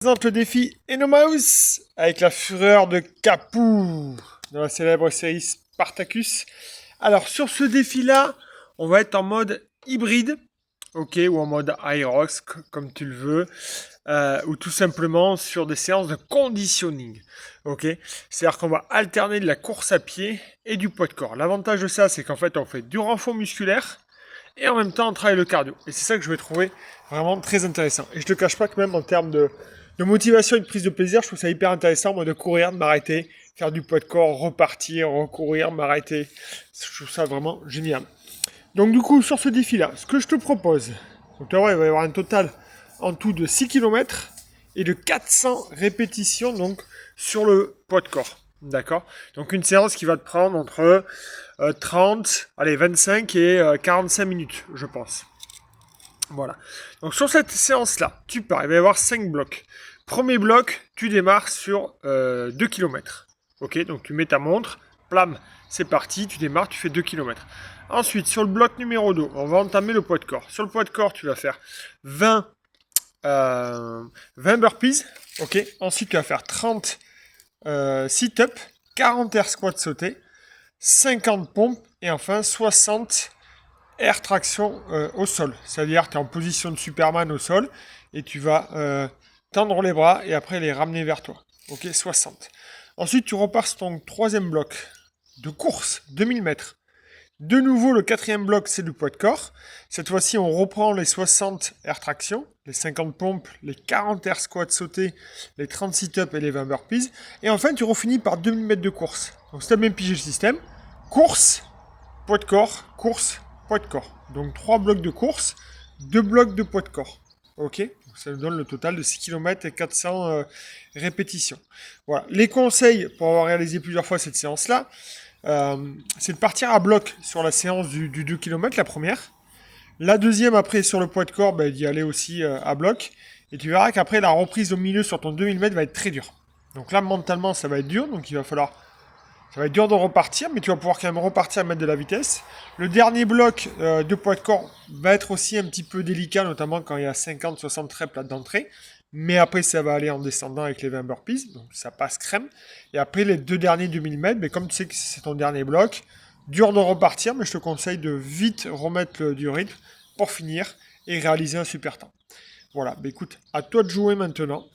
Présente le défi Enormous avec la fureur de Capoue dans la célèbre série Spartacus. Alors sur ce défi-là, on va être en mode hybride, ok, ou en mode Aerox comme tu le veux, ou tout simplement sur des séances de conditioning, ok. C'est-à-dire qu'on va alterner de la course à pied et du poids de corps. L'avantage de ça, c'est qu'en fait, on fait du renfort musculaire et en même temps, on travaille le cardio. Et c'est ça que je vais trouver vraiment très intéressant. Et je te cache pas que même en termes de motivation et de prise de plaisir, je trouve ça hyper intéressant, moi, de courir, de m'arrêter, faire du poids de corps, repartir, recourir, m'arrêter. Je trouve ça vraiment génial. Donc du coup, sur ce défi-là, ce que je te propose, donc tu vois, il va y avoir un total en tout de 6 km et de 400 répétitions donc sur le poids de corps. D'accord. Donc une séance qui va te prendre entre 25 et 45 minutes, je pense. Voilà. Donc sur cette séance-là, tu pars, il va y avoir 5 blocs. Premier bloc, tu démarres sur 2 km. Ok, donc tu mets ta montre, plam, c'est parti, tu démarres, tu fais 2 km. Ensuite, sur le bloc numéro 2, on va entamer le poids de corps. Sur le poids de corps, tu vas faire 20 burpees. Ok, ensuite tu vas faire 30 sit-up, 40 air squats sautés, 50 pompes et enfin 60 air traction au sol. C'est-à-dire que tu es en position de Superman au sol et tu vas tendre les bras et après les ramener vers toi. Ok, 60. Ensuite, tu repars sur ton troisième bloc de course, 2000 mètres. De nouveau, le quatrième bloc, c'est du poids de corps. Cette fois-ci, on reprend les 60 air traction, les 50 pompes, les 40 air squats sautés, les 30 sit-up et les 20 burpees. Et enfin, tu refinis par 2000 mètres de course. Donc, si tu as bien pigé le système, course, poids de corps, course, poids de corps. Donc 3 blocs de course, 2 blocs de poids de corps. Ok, donc ça nous donne le total de 6 km et 400 répétitions. Voilà. Les conseils pour avoir réalisé plusieurs fois cette séance-là, c'est de partir à bloc sur la séance du 2 km, la première. La deuxième, après, sur le poids de corps, d'y aller aussi à bloc. Et tu verras qu'après, la reprise au milieu sur ton 2000 mètres va être très dure. Donc là, mentalement, ça va être dur. Donc il va falloir... Ça va être dur de repartir, mais tu vas pouvoir quand même repartir et mettre de la vitesse. Le dernier bloc de poids de corps va être aussi un petit peu délicat, notamment quand il y a 50-60 reps d'entrée. Mais après, ça va aller en descendant avec les 20 burpees, donc ça passe crème. Et après, les deux derniers 2000 mètres, mais comme tu sais que c'est ton dernier bloc, dur de repartir, mais je te conseille de vite remettre du rythme pour finir et réaliser un super temps. Voilà, écoute, à toi de jouer maintenant.